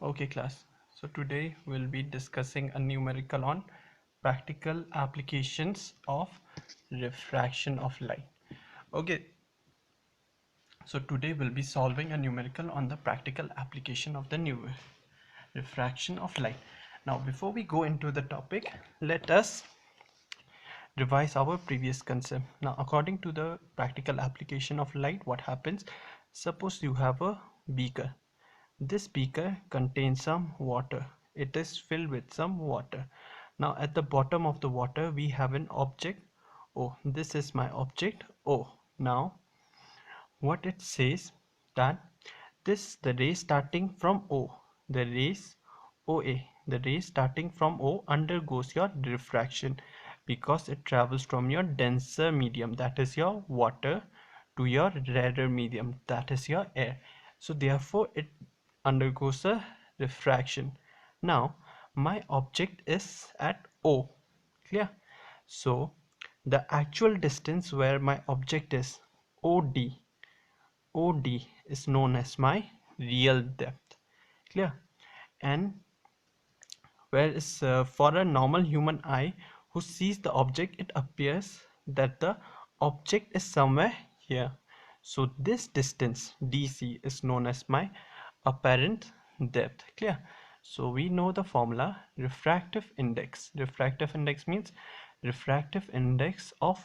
Okay class, so today we'll be discussing a numerical on practical applications of refraction of light. Okay, so today we'll be solving a numerical on the practical application of the new refraction of light. Now before we go into the topic, let us revise our previous concept. Now according to the practical application of light, what happens? Suppose you have a beaker. This beaker contains some water. It is filled with some water. Now at the bottom of the water we have an object O. This is my object O. Now what it says that the ray starting from O, the rays OA, the ray starting from O undergoes your refraction because it travels from your denser medium, that is your water, to your rarer medium, that is your air. So therefore it undergoes a refraction. Now my object is at O, clear? So the actual distance where my object is OD, OD is known as my real depth, clear? And whereas for a normal human eye who sees the object, it appears that the object is somewhere here. So this distance DC is known as my apparent depth, clear? So we know the formula refractive index. Refractive index means refractive index of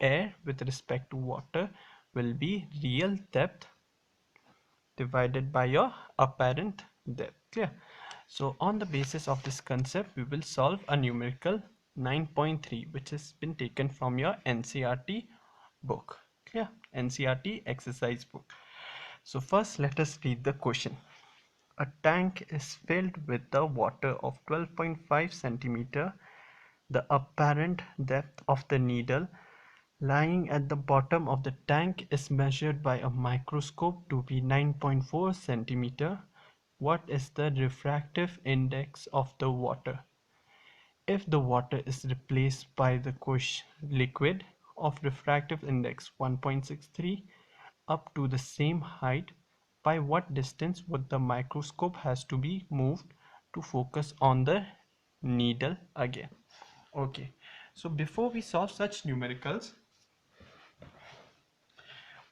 air with respect to water will be real depth divided by your apparent depth, clear? So on the basis of this concept we will solve a numerical 9.3 which has been taken from your NCERT book, clear? NCERT exercise book. So first let us read the question. A tank is filled with the water of 12.5 centimeter. The apparent depth of the needle lying at the bottom of the tank is measured by a microscope to be 9.4 centimeter. What is the refractive index of the water? If the water is replaced by the liquid of refractive index 1.63 up to the same height, by what distance would the microscope has to be moved to focus on the needle again? Okay, so before we solve such numericals,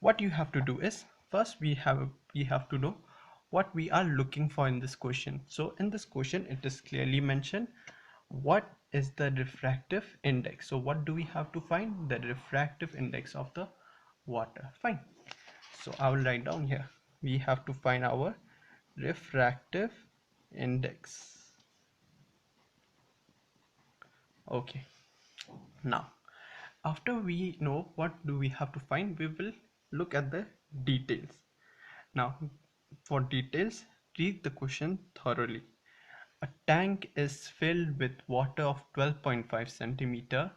what you have to do is first we have to know what we are looking for in this question. So in this question it is clearly mentioned what is the refractive index. So what do we have to find? The refractive index of the water. Fine, so I will write down here, we have to find our refractive index. Okay, now after we know what do we have to find, we will look at the details. Now for details, read the question thoroughly. A tank is filled with water of 12.5 centimeter.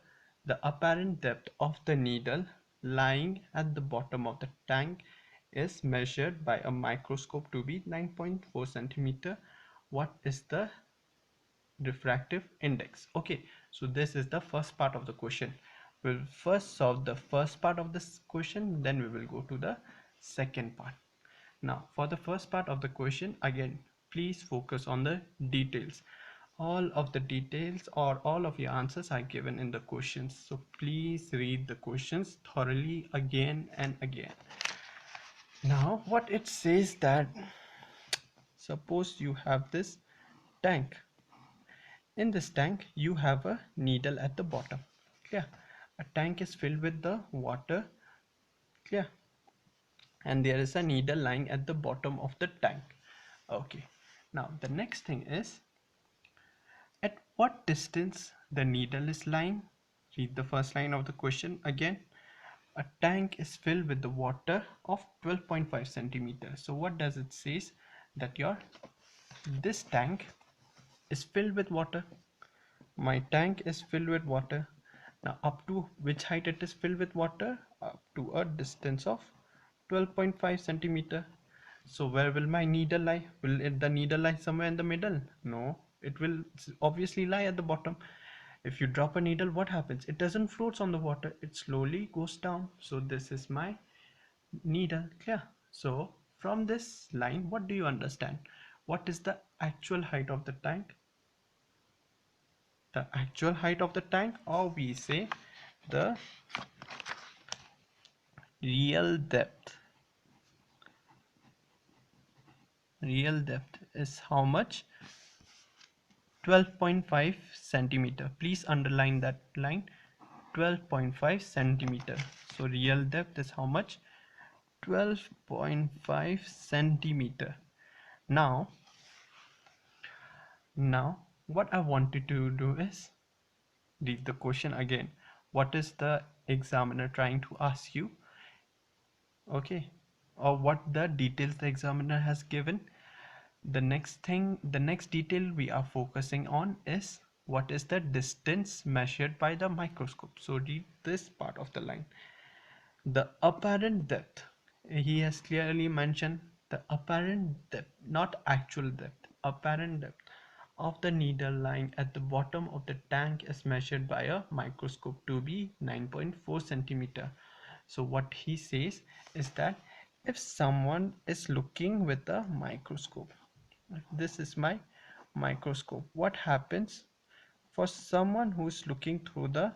The apparent depth of the needle lying at the bottom of the tank is measured by a microscope to be 9.4 centimeter. What is the refractive index? Okay, so this is the first part of the question. We'll first solve the first part of this question, then we will go to the second part. Now for the first part of the question, again please focus on the details. All of the details or all of your answers are given in the questions, so please read the questions thoroughly again and again. Now what it says that suppose you have this tank. In this tank you have a needle at the bottom, clear? A tank is filled with the water, clear? And there is a needle lying at the bottom of the tank. Okay, now the next thing is at what distance the needle is lying. Read the first line of the question again. A tank is filled with the water of 12.5 centimeters. So what does it says? That this tank is filled with water. My tank is filled with water. Now up to which height it is filled with water? Up to a distance of 12.5 centimeter. So where will my needle lie? Will the needle lie somewhere in the middle? No, it will obviously lie at the bottom. If you drop a needle, what happens? It doesn't float on the water, it slowly goes down. So this is my needle, clear? So from this line, what do you understand? what is the actual height of the tank? The actual height of the tank, or we say the real depth. Real depth is how much? 12.5 centimeter. Please underline that line, 12.5 centimeter. So real depth is how much? 12.5 centimeter. Now what I wanted to do is read the question again. What is the examiner trying to ask you? Okay, or what the details the examiner has given. The next detail we are focusing on is what is the distance measured by the microscope. So read this part of the line. The apparent depth, he has clearly mentioned the apparent depth, not actual depth, apparent depth of the needle lying at the bottom of the tank is measured by a microscope to be 9.4 centimeter. So what he says is that if someone is looking with a microscope, this is my microscope, what happens for someone who is looking through the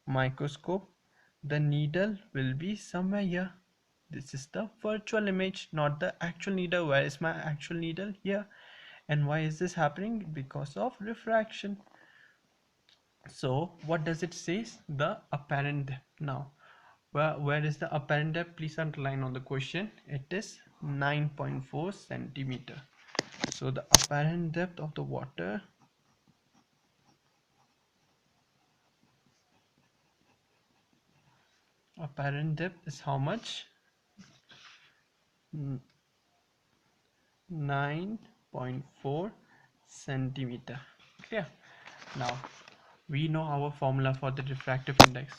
microscope? The needle will be somewhere here. This is the virtual image, not the actual needle. Where is my actual needle? Here. And why is this happening? Because of refraction. So what does it say? The apparent depth. Now where is the apparent depth? Please underline on the question. It is 9.4 centimeter. So the apparent depth of the water is how much? 9.4 centimeter. Clear? Now we know our formula for the refractive index.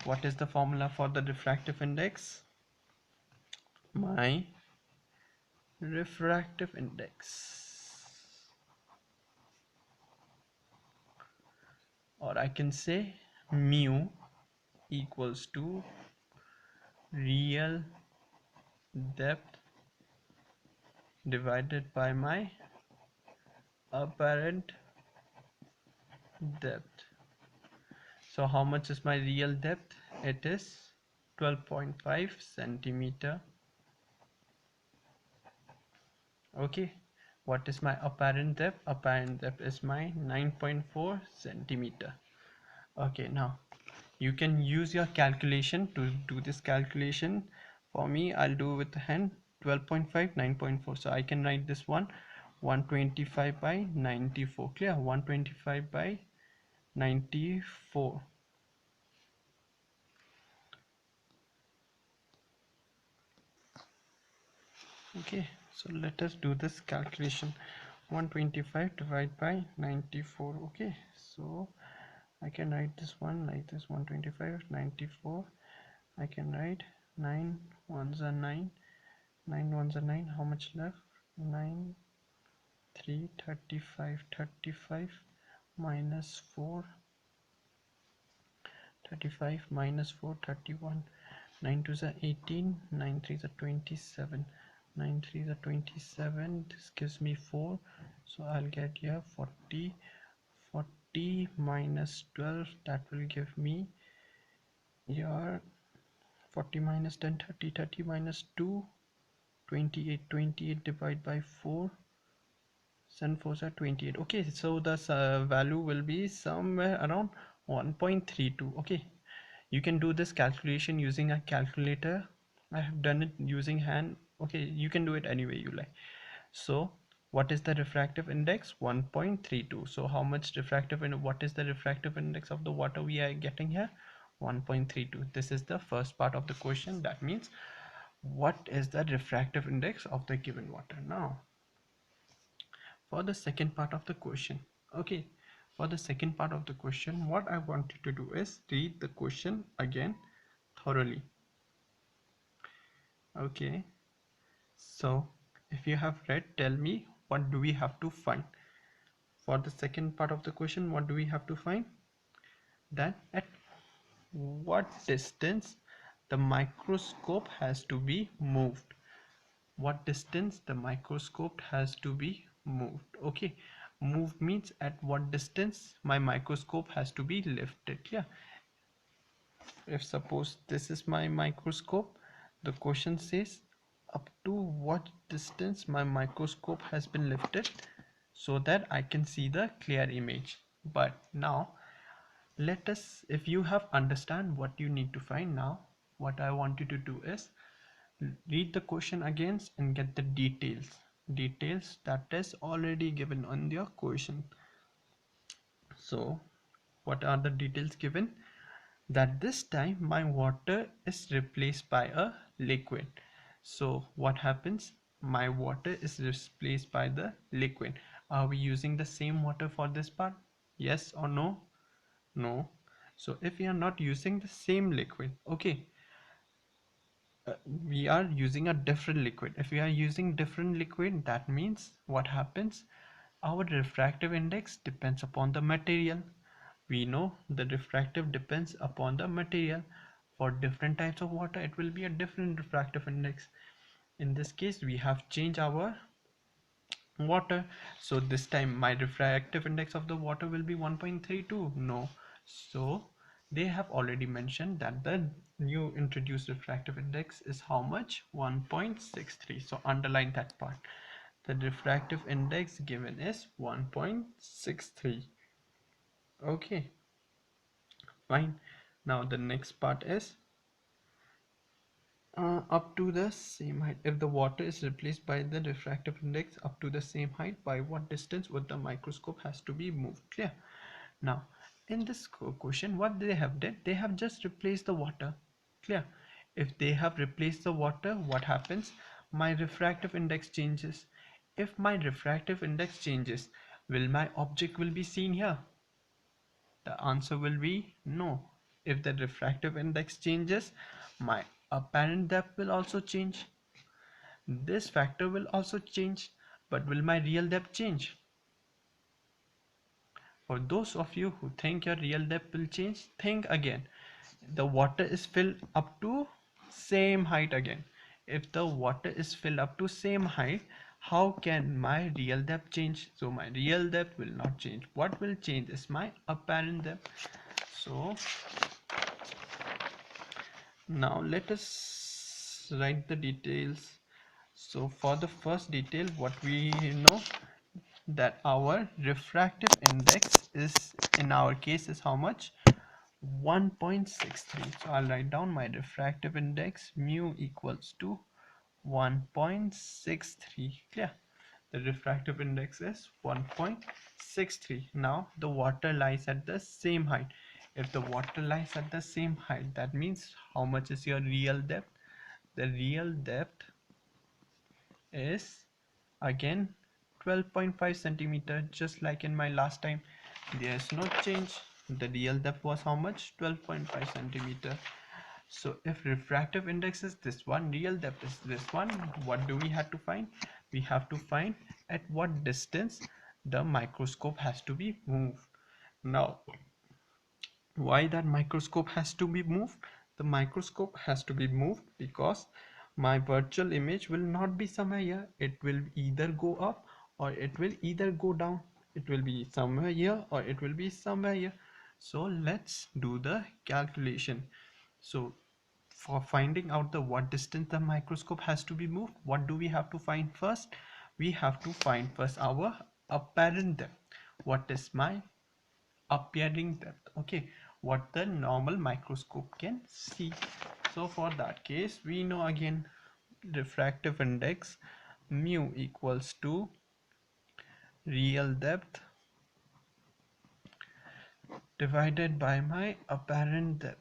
What is the formula for the refractive index? My refractive index, or I can say mu equals to real depth divided by my apparent depth. So how much is my real depth? It is 12.5 centimeter. Okay, what is my apparent depth? Apparent depth is my 9.4 centimeter. Okay, now you can use your calculation to do this calculation. For me, I'll do with the hand. 12.5, 9.4. So I can write this one, 125 by 94. Clear? 125 by 94. Okay, so let us do this calculation. 125 divided by 94. Okay, so I can write this one like this, 125, 94. I can write 9 ones are 9, 9 ones are 9. How much left? 9, 3, 35, 35 minus 4, 35 minus 4, 31. 9 2s are 18, 9 3s are 27, 9 3s are 27. This gives me 4, so I'll get here 40. 40 minus 12, that will give me your 40 minus 10, 30, 30 minus 2, 28, 28 divided by 4, 7 4s are 28. Okay, so the value will be somewhere around 1.32. Okay, you can do this calculation using a calculator. I have done it using hand. Okay, you can do it any way you like. So what is the refractive index? 1.32. So how much refractive and what is the refractive index of the water we are getting here? 1.32. This is the first part of the question. That means what is the refractive index of the given water. Now for the second part of the question, okay, for the second part of the question, what I want you to do is read the question again thoroughly. Okay, so if you have read, tell me what do we have to find. For the second part of the question, what do we have to find? That at what distance the microscope has to be moved. What distance the microscope has to be moved. Okay, moved means at what distance my microscope has to be lifted. Clear? If suppose this is my microscope, the question says up to what distance my microscope has been lifted so that I can see the clear image. But now let us, if you have understand what you need to find, now what I want you to do is read the question again and get the details that is already given on your question. So what are the details given? That this time my water is replaced by a liquid. So what happens? My water is replaced by the liquid. Are we using the same water for this part? Yes or no? No. So if we are not using the same liquid, okay, we are using a different liquid. If we are using different liquid, that means what happens? Our refractive index depends upon the material. We know the refractive depends upon the material. For different types of water, it will be a different refractive index. In this case, we have changed our water. So this time my refractive index of the water will be 1.32. No. So they have already mentioned that the new introduced refractive index is how much? 1.63. So underline that part. The refractive index given is 1.63. Okay, fine. Now the next part is up to the same height. If the water is replaced by the refractive index up to the same height, by what distance would the microscope has to be moved? Clear? Now, in this question, what they have did, they have just replaced the water. Clear? If they have replaced the water, what happens? My refractive index changes. If my refractive index changes, will my object will be seen here? The answer will be no. If the refractive index changes, my apparent depth will also change. This factor will also change, but will my real depth change? For those of you who think your real depth will change, think again. The water is filled up to same height again. If the water is filled up to same height, how can my real depth change? So my real depth will not change. What will change is my apparent depth. So now let us write the details. So for the first detail, what we know, that our refractive index is, in our case, is how much? 1.63. So I'll write down my refractive index mu equals to 1.63. Clear? The refractive index is 1.63. Now the water lies at the same height. If the water lies at the same height, that means how much is your real depth? The real depth is again 12.5 centimeter, just like in my last time. There's no change. The real depth was how much? 12.5 centimeter. So if refractive index is this one, real depth is this one, what do we have to find? We have to find at what distance the microscope has to be moved. Now, why that microscope has to be moved? The microscope has to be moved because my virtual image will not be somewhere here. It will either go up or it will either go down. It will be somewhere here or it will be somewhere here. So let's do the calculation. So for finding out the what distance the microscope has to be moved, what do we have to find first? We have to find first our apparent depth. What is my appearing depth? Okay, what the normal microscope can see. So for that case, we know again refractive index mu equals to real depth divided by my apparent depth.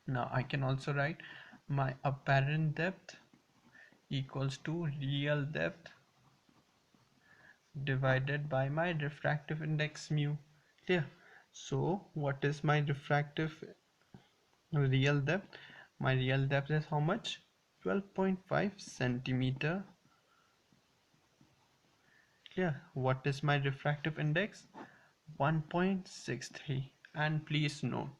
Now I can also write my apparent depth equals to real depth divided by my refractive index mu. Clear? So what is my refractive real depth? My real depth is how much? 12.5 centimeter. Clear? What is my refractive index? 1.63. And please note,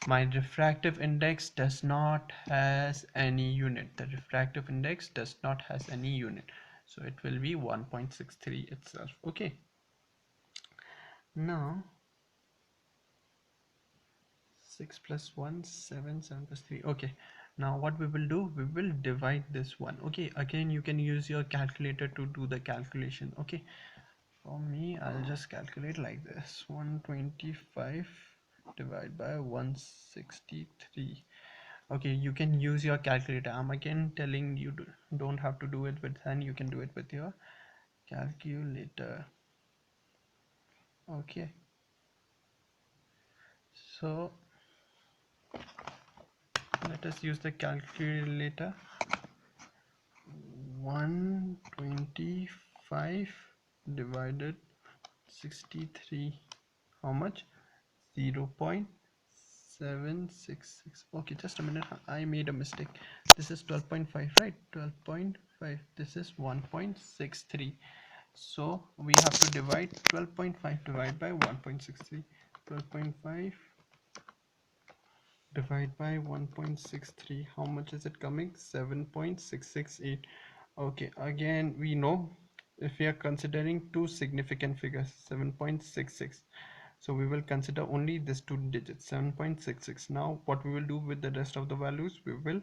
My refractive index does not has any unit. The refractive index does not has any unit, so it will be 1.63 itself. Okay, now 6 plus 1 7, 7 plus 3. Okay, now what we will do, we will divide this one. Okay, again you can use your calculator to do the calculation. Okay, for me I'll just calculate like this: 125 divided by 163. Okay, you can use your calculator. I'm again telling you, don't have to do it with hand, you can do it with your calculator. Okay, so let us use the calculator. 125 divided 63, how much? 0.766. Okay, just a minute, I made a mistake. This is 12.5, right? 12.5, this is 1.63. So we have to divide 12.5 divided by 1.63. 12.5 divide by 1.63, how much is it coming? 7.668. Okay, again we know, if we are considering two significant figures, 7.66, so we will consider only this two digits, 7.66. Now what we will do with the rest of the values, we will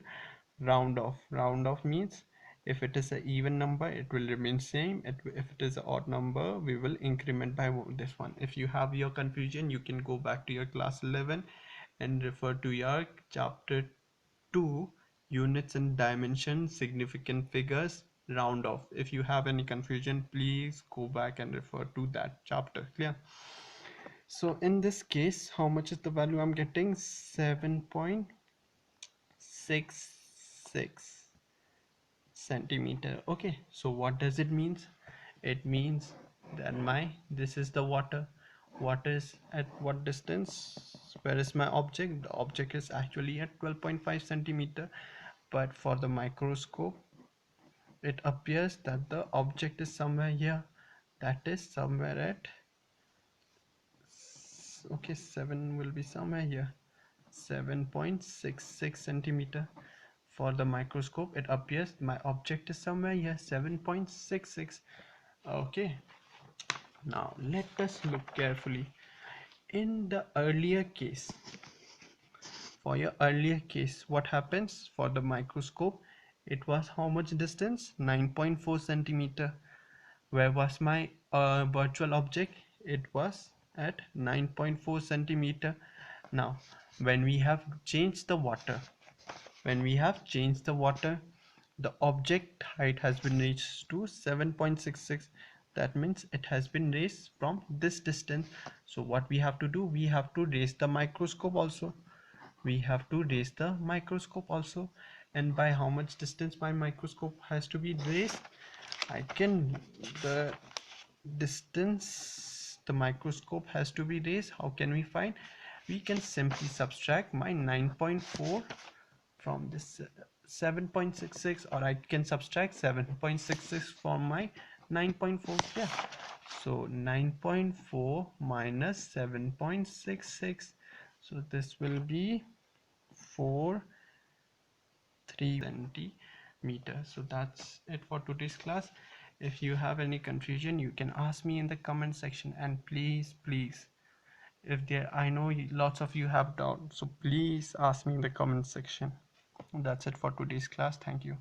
round off. Round off means if it is an even number, it will remain same. If it is an odd number, we will increment by this one. If you have your confusion, you can go back to your class 11 and refer to your chapter 2, units and dimension, significant figures, round off. If you have any confusion, please go back and refer to that chapter. Clear? So in this case, how much is the value I'm getting? 7.66 centimeter. Okay, so what does it means? It means that this is the water is at what distance? Where is my object? The object is actually at 12.5 centimeter, but for the microscope it appears that the object is somewhere here, that is somewhere at, okay, 7 will be somewhere here, 7.66 centimeter. For the microscope it appears my object is somewhere here, 7.66. Okay, now let us look carefully. In the earlier case, for your earlier case, what happens? For the microscope it was how much distance? 9.4 centimeter. Where was my virtual object? It was at 9.4 centimeter. Now when we have changed the water, the object height has been raised to 7.66. That means it has been raised from this distance. So what we have to do, we have to raise the microscope also. And by how much distance my microscope has to be raised? I can, the distance the microscope has to be raised, how can we find? We can simply subtract my 9.4 from this 7.66, or I can subtract 7.66 from my 9.4. Yeah, so 9.4 minus 7.66, so this will be 4.3 centimeter. So that's it for today's class. If you have any confusion, you can ask me in the comment section, and please, if there, I know lots of you have doubt, so please ask me in the comment section. That's it for today's class. Thank you.